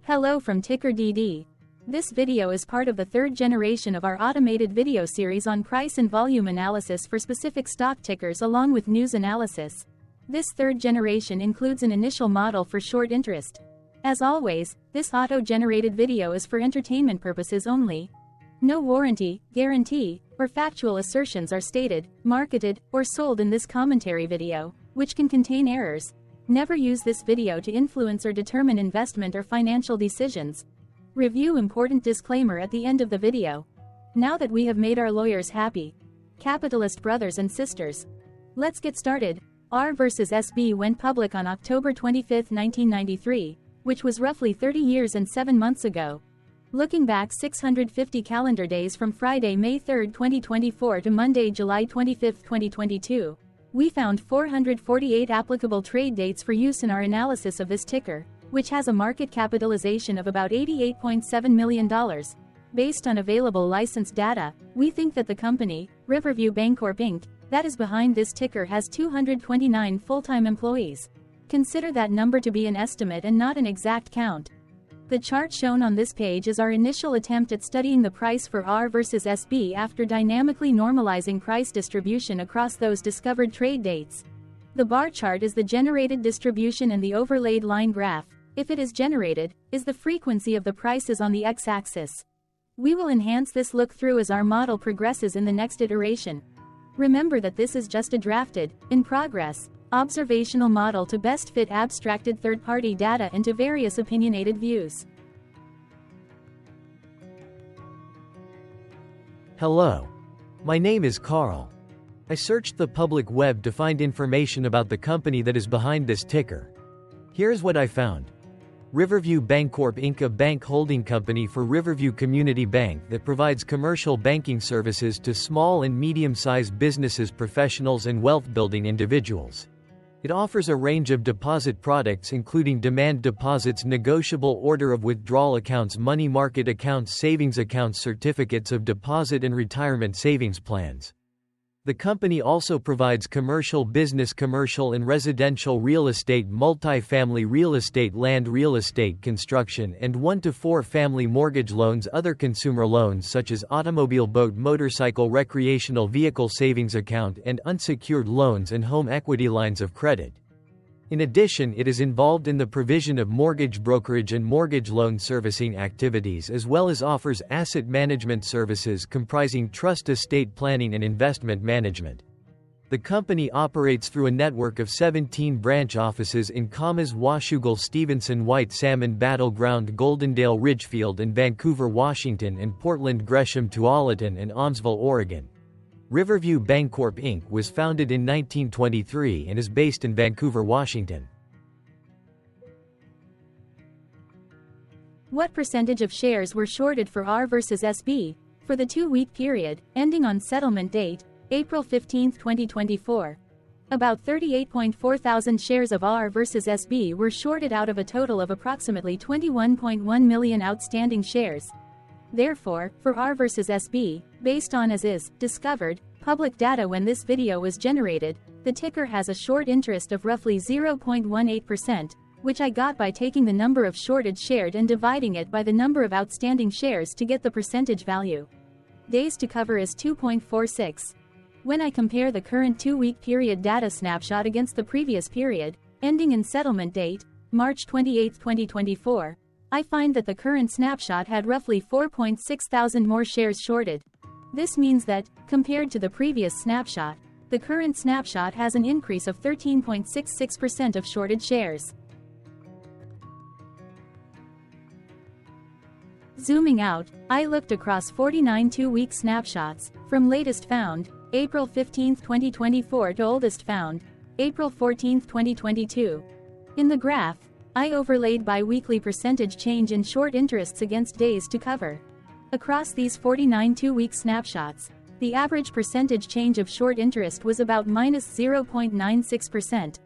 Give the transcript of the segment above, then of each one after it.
Hello from TickerDD. This video is part of the third generation of our automated video series on price and volume analysis for specific stock tickers along with news analysis. This third generation includes an initial model for short interest. As always, this auto-generated video is for entertainment purposes only. No warranty, guarantee, or factual assertions are stated, marketed, or sold in this commentary video, which can contain errors. Never use this video to influence or determine investment or financial decisions. Review important disclaimer at the end of the video. Now that we have made our lawyers happy, capitalist brothers and sisters, let's get started. RVSB went public on October 25, 1993, which was roughly 30 years and 7 months ago. Looking back 650 calendar days from Friday, May 3, 2024 to Monday, July 25, 2022, we found 448 applicable trade dates for use in our analysis of this ticker, which has a market capitalization of about $88.7 million. Based on available licensed data, we think that the company, Riverview Bancorp Inc., that is behind this ticker has 229 full-time employees. Consider that number to be an estimate and not an exact count. The chart shown on this page is our initial attempt at studying the price for RVSB after dynamically normalizing price distribution across those discovered trade dates. The bar chart is the generated distribution and the overlaid line graph, if it is generated, is the frequency of the prices on the x-axis. We will enhance this look-through as our model progresses in the next iteration. Remember that this is just a drafted, in progress, observational model to best fit abstracted third-party data into various opinionated views. Hello. My name is Carl. I searched the public web to find information about the company that is behind this ticker. Here's what I found. Riverview Bancorp Inc., a bank holding company for Riverview Community Bank that provides commercial banking services to small and medium-sized businesses, professionals, and wealth-building individuals. It offers a range of deposit products including demand deposits, negotiable order of withdrawal accounts, money market accounts, savings accounts, certificates of deposit, and retirement savings plans. The company also provides commercial business, commercial and residential real estate, multifamily real estate, land real estate, construction, and 1 to 4 family mortgage loans, other consumer loans such as automobile, boat, motorcycle, recreational vehicle savings account, and unsecured loans and home equity lines of credit. In addition, it is involved in the provision of mortgage brokerage and mortgage loan servicing activities, as well as offers asset management services comprising trust, estate planning, and investment management. The company operates through a network of 17 branch offices in Washougal, Stevenson, White Salmon, Battleground, Goldendale, Ridgefield, and Vancouver, Washington, and Portland, Gresham, Tualatin, and Almsville, Oregon. Riverview Bancorp Inc. was founded in 1923 and is based in Vancouver, Washington. What percentage of shares were shorted for RVSB for the 2-week period, ending on settlement date, April 15, 2024? About 38.4 thousand shares of RVSB were shorted out of a total of approximately 21.1 million outstanding shares. Therefore, for RVSB, based on as is discovered public data when this video was generated, the ticker has a short interest of roughly 0.18%, which I got by taking the number of shorted shared and dividing it by the number of outstanding shares to get the percentage value. Days to cover is 2.46. When I compare the current 2-week period data snapshot against the previous period, ending in settlement date, March 28, 2024, I find that the current snapshot had roughly 4.6 thousand more shares shorted. This means that, compared to the previous snapshot, the current snapshot has an increase of 13.66% of shorted shares. Zooming out, I looked across 49 2-week snapshots, from latest found, April 15, 2024 to oldest found, April 14, 2022. In the graph, I overlaid bi-weekly percentage change in short interests against days to cover. Across these 49 2-week snapshots, the average percentage change of short interest was about -0.96%.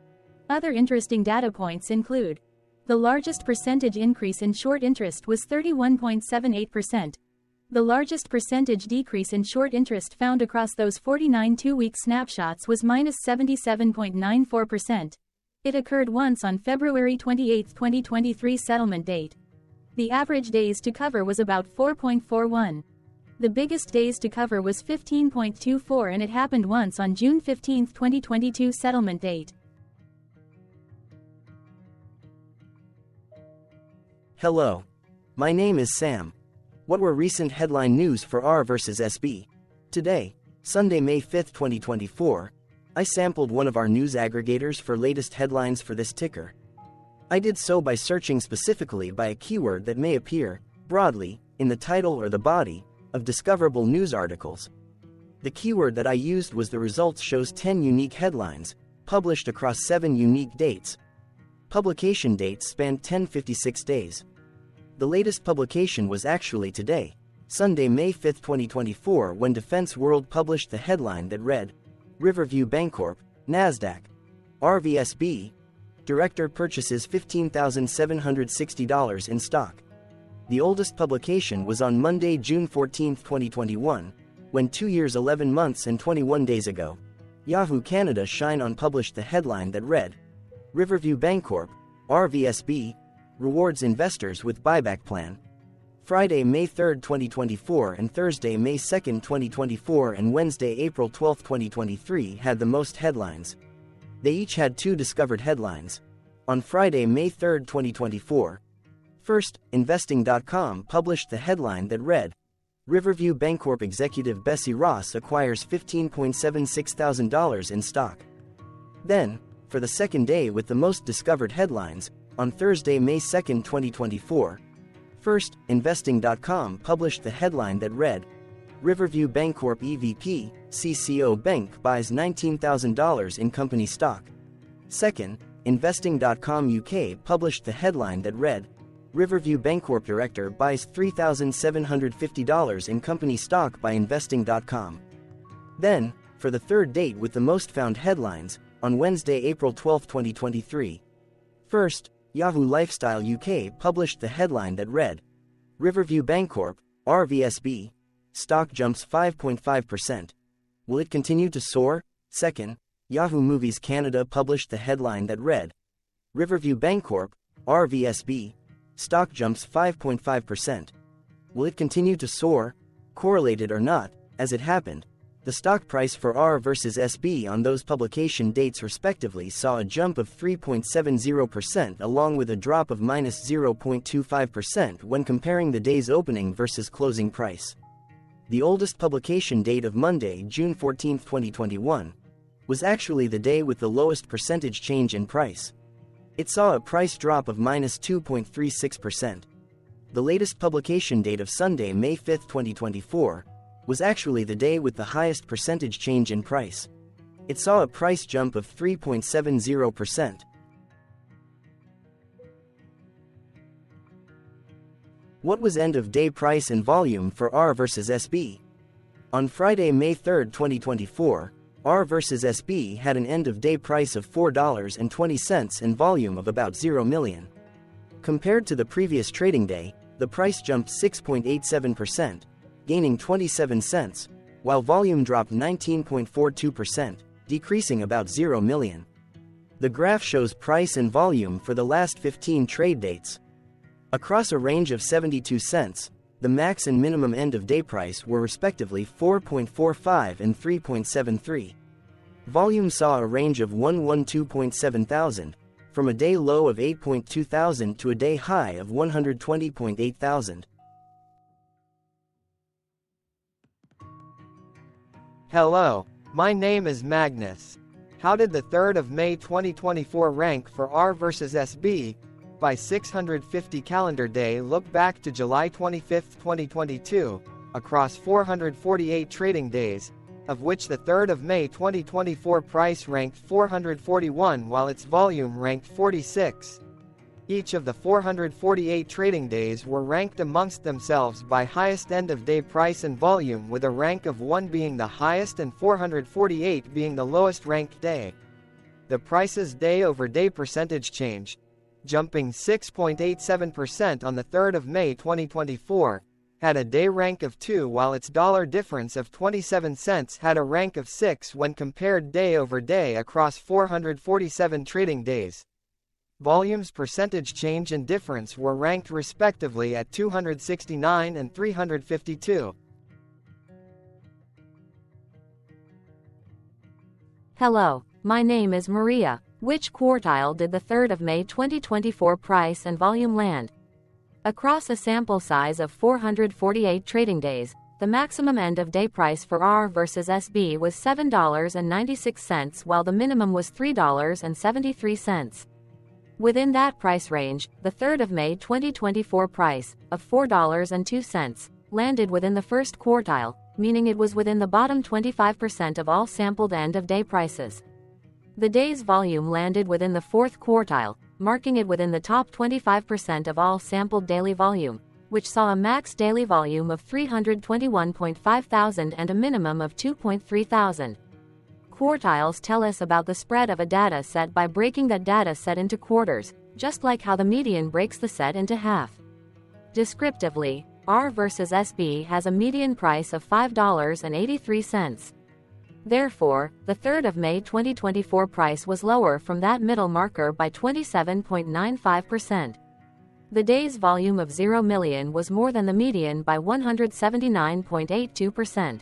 Other interesting data points include: the largest percentage increase in short interest was 31.78%. The largest percentage decrease in short interest found across those 49 2-week snapshots was -77.94%. It occurred once on February 28, 2023 settlement date. The average days to cover was about 4.41. The biggest days to cover was 15.24, and it happened once on June 15, 2022 settlement date. Hello. My name is Sam. What were recent headline news for RVSB? Today, Sunday, May 5, 2024, I sampled one of our news aggregators for latest headlines for this ticker. I did so by searching specifically by a keyword that may appear, broadly, in the title or the body of discoverable news articles. The keyword that I used was the results shows 10 unique headlines, published across 7 unique dates. Publication dates spanned 1056 days. The latest publication was actually today, Sunday, May 5, 2024, when Defense World published the headline that read, Riverview Bancorp, NASDAQ, RVSB, Director purchases $15,760 in stock. The oldest publication was on Monday, June 14, 2021, when 2 years 11 months and 21 days ago, Yahoo Canada Shine On published the headline that read, Riverview Bancorp, RVSB, rewards investors with buyback plan. Friday, May 3, 2024 and Thursday, May 2, 2024 and Wednesday, April 12, 2023 had the most headlines. They each had 2 discovered headlines. On Friday, May 3, 2024, first, Investing.com published the headline that read, Riverview Bancorp executive Bessie Ross acquires $15,760 in stock. Then, for the second day with the most discovered headlines, on Thursday, May 2, 2024, first, Investing.com published the headline that read, Riverview Bancorp EVP, CCO Bank buys $19,000 in company stock. Second, Investing.com UK published the headline that read, Riverview Bancorp Director buys $3,750 in company stock by Investing.com. Then, for the third date with the most found headlines, on Wednesday, April 12, 2023, first, Yahoo Lifestyle UK published the headline that read, Riverview Bancorp, RVSB, stock jumps 5.5%. Will it continue to soar? Second, Yahoo Movies Canada published the headline that read, Riverview Bancorp, RVSB, stock jumps 5.5%. Will it continue to soar? Correlated or not, as it happened, the stock price for RVSB on those publication dates respectively saw a jump of 3.70% along with a drop of -0.25% when comparing the day's opening versus closing price. The oldest publication date of Monday, June 14, 2021, was actually the day with the lowest percentage change in price. It saw a price drop of -2.36%. The latest publication date of Sunday, May 5, 2024, was actually the day with the highest percentage change in price. It saw a price jump of 3.70%. What was end-of-day price and volume for RVSB? On Friday, May 3, 2024, RVSB had an end-of-day price of $4.20 and volume of about 0 million. Compared to the previous trading day, the price jumped 6.87%, gaining 27 cents, while volume dropped 19.42%, decreasing about 0 million. The graph shows price and volume for the last 15 trade dates. Across a range of 72 cents, the max and minimum end-of-day price were respectively 4.45 and 3.73. Volume saw a range of 112.7 thousand, from a day low of 8.2 thousand to a day high of 120.8 thousand. Hello, my name is Magnus. How did the 3rd of May 2024 rank for RVSB? By 650 calendar day look back to July 25, 2022, across 448 trading days, of which the 3rd of May 2024 price ranked 441 while its volume ranked 46. Each of the 448 trading days were ranked amongst themselves by highest end-of-day price and volume, with a rank of 1 being the highest and 448 being the lowest ranked day. The price's day-over-day percentage change, jumping 6.87% on the 3rd of May 2024, had a day rank of 2 while its dollar difference of 27 cents had a rank of 6 when compared day over day across 447 trading days. Volumes percentage change and difference were ranked respectively at 269 and 352. Hello, my name is Maria. Which quartile did the 3rd of May 2024 price and volume land? Across a sample size of 448 trading days, the maximum end-of-day price for RVSB was $7.96 while the minimum was $3.73. Within that price range, the 3rd of May 2024 price, of $4.02, landed within the first quartile, meaning it was within the bottom 25% of all sampled end-of-day prices. The day's volume landed within the 4th quartile, marking it within the top 25% of all sampled daily volume, which saw a max daily volume of 321.5 thousand and a minimum of 2.3 thousand. Quartiles tell us about the spread of a data set by breaking that data set into quarters, just like how the median breaks the set into half. Descriptively, RVSB has a median price of $5.83. Therefore, the 3rd of May 2024 price was lower from that middle marker by 27.95%. The day's volume of 0 million was more than the median by 179.82%.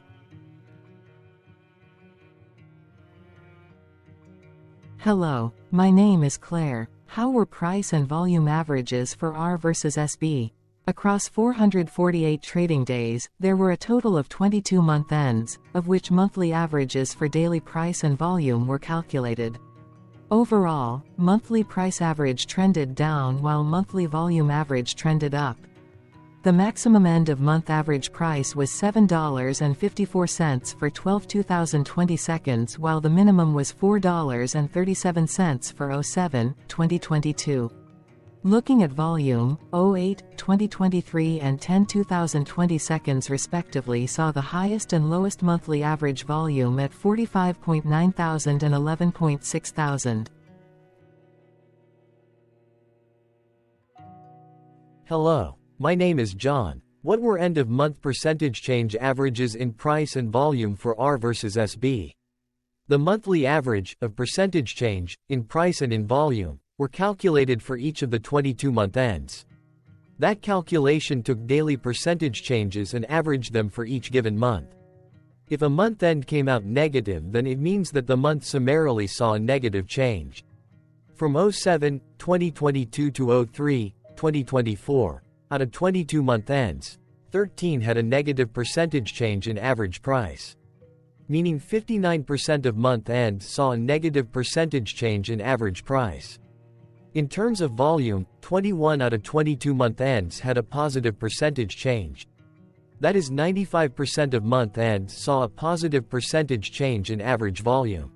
Hello, my name is Claire. How were price and volume averages for RVSB? Across 448 trading days, there were a total of 22 month ends, of which monthly averages for daily price and volume were calculated. Overall, monthly price average trended down while monthly volume average trended up. The maximum end-of-month average price was $7.54 for 12/2020 seconds while the minimum was $4.37 for 07/2022. Looking at volume, 08/2023 and 10/2020 seconds respectively saw the highest and lowest monthly average volume at 45.9 thousand and 11.6 thousand. Hello, my name is John. What were end-of-month percentage change averages in price and volume for RVSB? The monthly average of percentage change in price and in volume were calculated for each of the 22-month ends. That calculation took daily percentage changes and averaged them for each given month. If a month end came out negative, then it means that the month summarily saw a negative change. From 07/2022 to 03/2024, out of 22 month ends, 13 had a negative percentage change in average price. Meaning 59% of month end saw a negative percentage change in average price. In terms of volume, 21 out of 22 month ends had a positive percentage change. That is 95% of month ends saw a positive percentage change in average volume.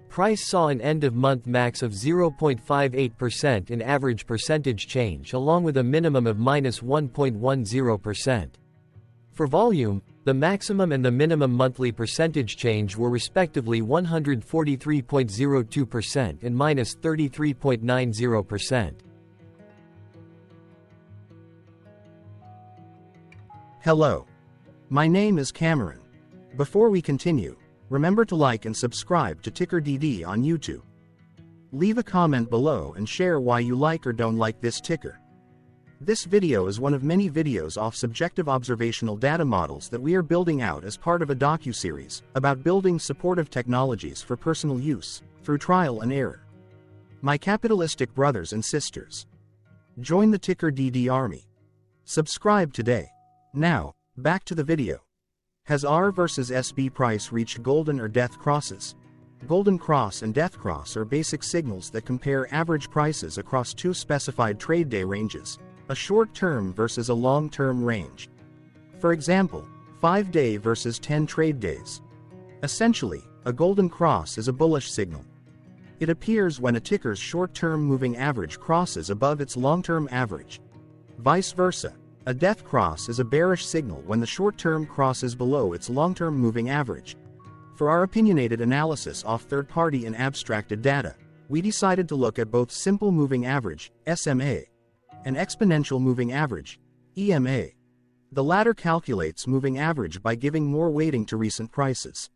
Price saw an end-of-month max of 0.58% in average percentage change along with a minimum of -1.10%. For volume, the maximum and the minimum monthly percentage change were respectively 143.02% and -33.90%. Hello. My name is Cameron. Before we continue, remember to like and subscribe to TickerDD on YouTube. Leave a comment below and share why you like or don't like this ticker. This video is one of many videos off subjective observational data models that we are building out as part of a docu-series about building supportive technologies for personal use, through trial and error. My capitalistic brothers and sisters, join the TickerDD army. Subscribe today. Now, back to the video. Has RVSB price reached golden or death crosses? Golden cross and death cross are basic signals that compare average prices across two specified trade day ranges, a short-term versus a long-term range. For example, 5-day versus 10 trade days. Essentially, a golden cross is a bullish signal. It appears when a ticker's short-term moving average crosses above its long-term average. Vice versa, a death cross is a bearish signal when the short-term crosses below its long-term moving average. For our opinionated analysis off third-party and abstracted data, we decided to look at both simple moving average, SMA, and exponential moving average, EMA. The latter calculates moving average by giving more weighting to recent prices.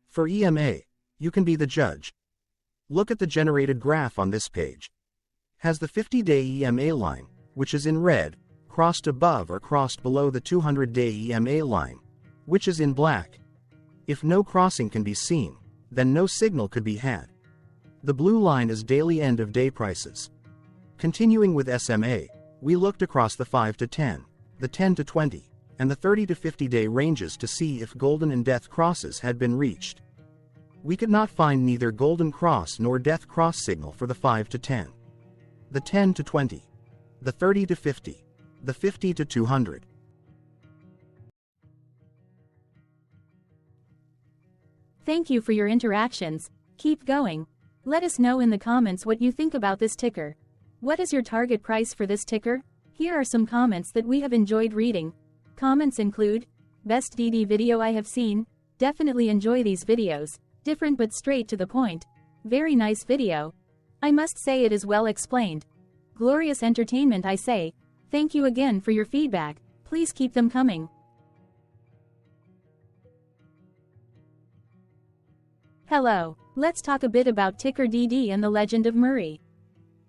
For EMA, you can be the judge. Look at the generated graph on this page. has the 50-day EMA line, which is in red, crossed above or crossed below the 200-day EMA line, which is in black. If no crossing can be seen, then no signal could be had. The blue line is daily end-of-day prices. Continuing with SMA, we looked across the 5 to 10, the 10 to 20, and the 30 to 50-day ranges to see if golden and death crosses had been reached. We could not find neither golden cross nor death cross signal for the 5 to 10, the 10 to 20, the 30 to 50, the 50 to 200. Thank you for your interactions. Keep going. Let us know in the comments what you think about this ticker. What is your target price for this ticker? Here are some comments that we have enjoyed reading. Comments include, best DD video I have seen, definitely enjoy these videos, different but straight to the point, very nice video. I must say it is well explained. Glorious entertainment I say, thank you again for your feedback, please keep them coming. Hello, let's talk a bit about TickerDD and the Legend of Murray.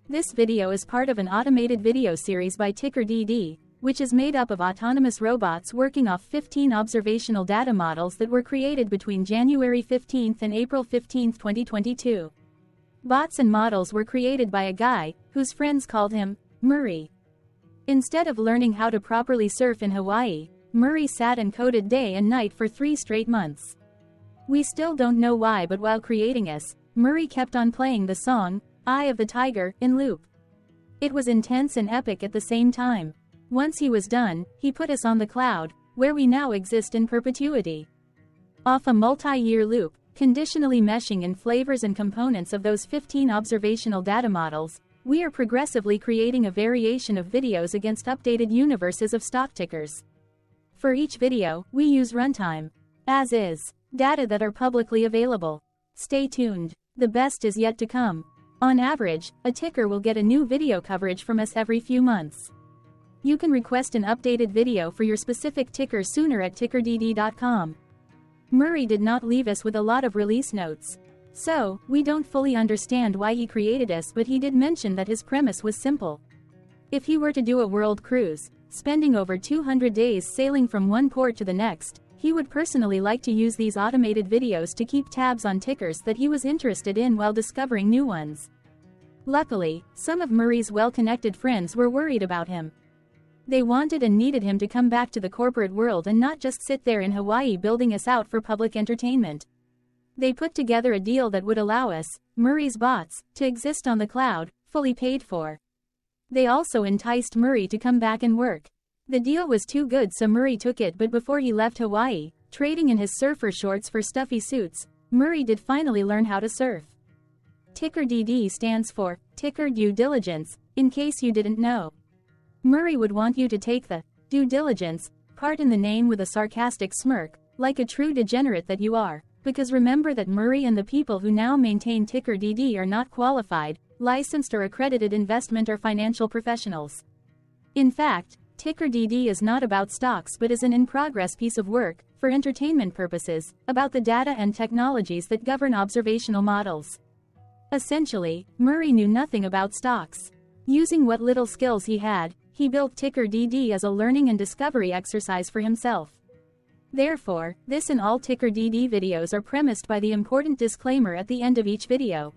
This video is part of an automated video series by TickerDD, which is made up of autonomous robots working off 15 observational data models that were created between January 15 and April 15, 2022. Bots and models were created by a guy, whose friends called him Murray. Instead of learning how to properly surf in Hawaii, Murray sat and coded day and night for 3 straight months. We still don't know why, but while creating us, Murray kept on playing the song, Eye of the Tiger, in loop. It was intense and epic at the same time. Once he was done, he put us on the cloud, where we now exist in perpetuity. Off a multi-year loop, conditionally meshing in flavors and components of those 15 observational data models, we are progressively creating a variation of videos against updated universes of stock tickers. For each video, we use runtime, as is, data that are publicly available. Stay tuned. The best is yet to come. On average, a ticker will get a new video coverage from us every few months. You can request an updated video for your specific ticker sooner at TickerDD.com. Murray did not leave us with a lot of release notes. So, we don't fully understand why he created us, but he did mention that his premise was simple. If he were to do a world cruise, spending over 200 days sailing from one port to the next, he would personally like to use these automated videos to keep tabs on tickers that he was interested in while discovering new ones. Luckily, some of Murray's well-connected friends were worried about him. They wanted and needed him to come back to the corporate world and not just sit there in Hawaii building us out for public entertainment. They put together a deal that would allow us, Murray's bots, to exist on the cloud, fully paid for. They also enticed Murray to come back and work. The deal was too good, so Murray took it, but before he left Hawaii, trading in his surfer shorts for stuffy suits, Murray did finally learn how to surf. TickerDD stands for Ticker Due Diligence, in case you didn't know. Murray would want you to take the due diligence part in the name with a sarcastic smirk, like a true degenerate that you are, because remember that Murray and the people who now maintain TickerDD are not qualified, licensed or accredited investment or financial professionals. In fact, TickerDD is not about stocks but is an in-progress piece of work, for entertainment purposes, about the data and technologies that govern observational models. Essentially, Murray knew nothing about stocks. Using what little skills he had, he built TickerDD as a learning and discovery exercise for himself. Therefore, this and all TickerDD videos are premised by the important disclaimer at the end of each video.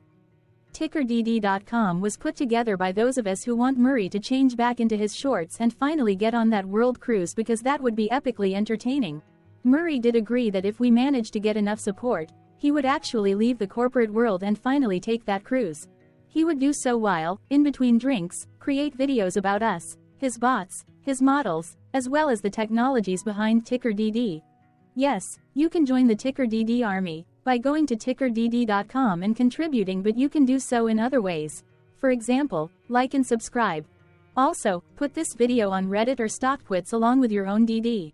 TickerDD.com was put together by those of us who want Murray to change back into his shorts and finally get on that world cruise, because that would be epically entertaining. Murray did agree that if we managed to get enough support, he would actually leave the corporate world and finally take that cruise. He would do so while, in between drinks, create videos about us, his bots, his models, as well as the technologies behind TickerDD. Yes, you can join the TickerDD army by going to TickerDD.com and contributing, but you can do so in other ways. For example, like and subscribe. Also, put this video on Reddit or StockTwits along with your own DD.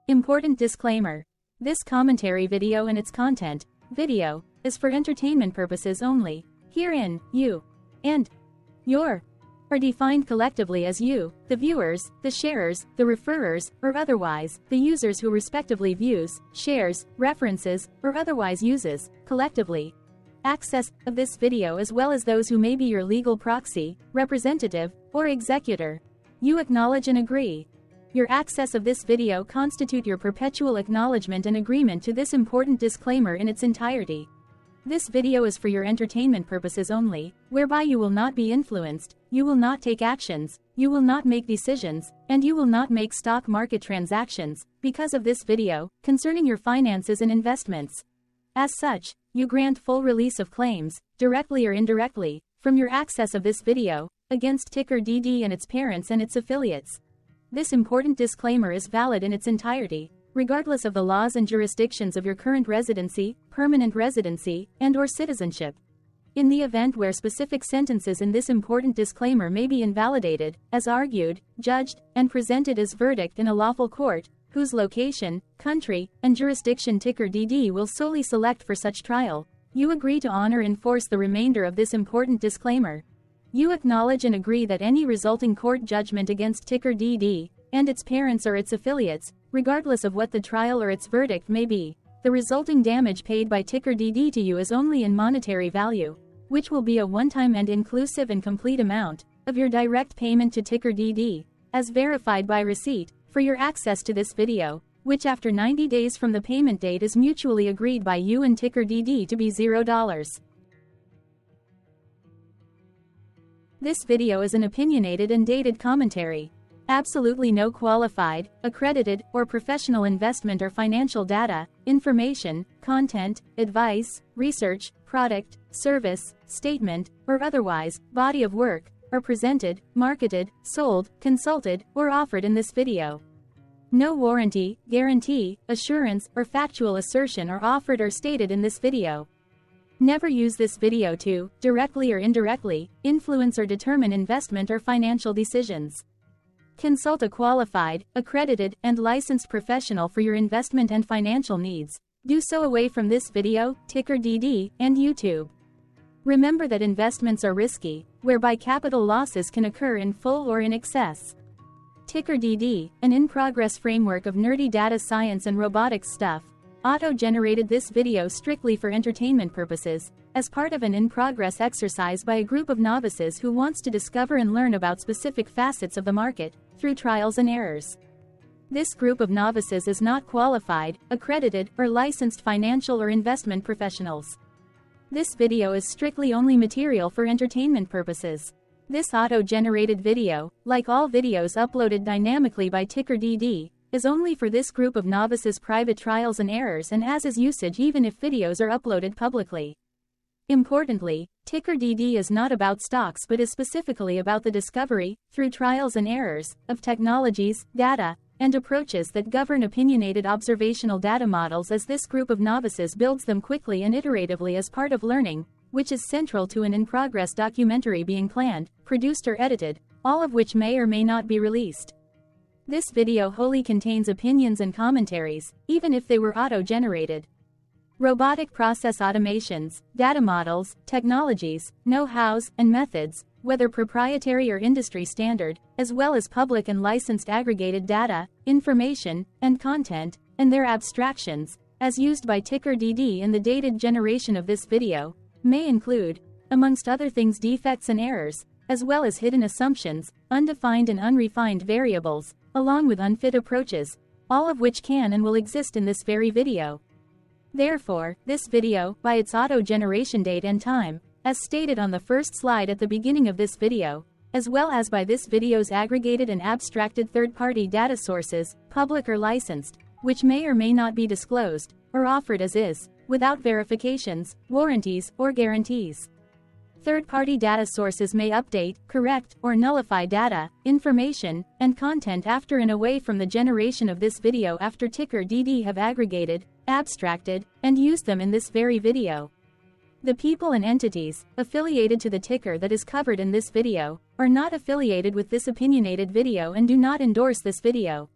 Important disclaimer. This commentary video and its content, video, is for entertainment purposes only. Herein, you and your are defined collectively as you, the viewers, the sharers, the referrers, or otherwise, the users who respectively views, shares, references, or otherwise uses, collectively. access of this video as well as those who may be your legal proxy, representative, or executor. You acknowledge and agree. Your access of this video constitute your perpetual acknowledgement and agreement to this important disclaimer in its entirety. This video is for your entertainment purposes only, whereby you will not be influenced, you will not take actions, you will not make decisions, and you will not make stock market transactions, because of this video, concerning your finances and investments. As such, you grant full release of claims, directly or indirectly, from your access of this video, against TickerDD and its parents and its affiliates. This important disclaimer is valid in its entirety, regardless of the laws and jurisdictions of your current residency, permanent residency, and/or citizenship. In the event where specific sentences in this important disclaimer may be invalidated, as argued, judged, and presented as verdict in a lawful court, whose location, country, and jurisdiction TickerDD will solely select for such trial, you agree to honor and enforce the remainder of this important disclaimer. You acknowledge and agree that any resulting court judgment against TickerDD and its parents or its affiliates, regardless of what the trial or its verdict may be, the resulting damage paid by TickerDD to you is only in monetary value, which will be a one-time and inclusive and complete amount of your direct payment to TickerDD, as verified by receipt, for your access to this video, which after 90 days from the payment date is mutually agreed by you and TickerDD to be $0. This video is an opinionated and dated commentary. Absolutely no qualified, accredited, or professional investment or financial data, information, content, advice, research, product, service, statement, or otherwise, body of work, are presented, marketed, sold, consulted, or offered in this video. No warranty, guarantee, assurance, or factual assertion are offered or stated in this video. Never use this video to, directly or indirectly, influence or determine investment or financial decisions. Consult a qualified, accredited, and licensed professional for your investment and financial needs. Do so away from this video, TickerDD, and YouTube. Remember that investments are risky, whereby capital losses can occur in full or in excess. TickerDD, an in-progress framework of nerdy data science and robotics stuff, auto-generated this video strictly for entertainment purposes, as part of an in-progress exercise by a group of novices who wants to discover and learn about specific facets of the market, through trials and errors. This group of novices is not qualified, accredited, or licensed financial or investment professionals. This video is strictly only material for entertainment purposes. This auto-generated video, like all videos uploaded dynamically by TickerDD, is only for this group of novices' private trials and errors and as is usage even if videos are uploaded publicly. Importantly, TickerDD is not about stocks but is specifically about the discovery, through trials and errors, of technologies, data, and approaches that govern opinionated observational data models as this group of novices builds them quickly and iteratively as part of learning, which is central to an in-progress documentary being planned, produced or edited, all of which may or may not be released. This video wholly contains opinions and commentaries, even if they were auto-generated. Robotic process automations, data models, technologies, know-hows, and methods, whether proprietary or industry standard, as well as public and licensed aggregated data, information, and content, and their abstractions, as used by TickerDD in the dated generation of this video, may include, amongst other things, defects and errors, as well as hidden assumptions, undefined and unrefined variables, along with unfit approaches, all of which can and will exist in this very video. Therefore, this video, by its auto-generation date and time, as stated on the first slide at the beginning of this video, as well as by this video's aggregated and abstracted third-party data sources, public or licensed, which may or may not be disclosed, or offered as is, without verifications, warranties, or guarantees. Third-party data sources may update, correct, or nullify data, information, and content after and away from the generation of this video after TickerDD have aggregated, abstracted, and used them in this very video. The people and entities affiliated to the ticker that is covered in this video are not affiliated with this opinionated video and do not endorse this video.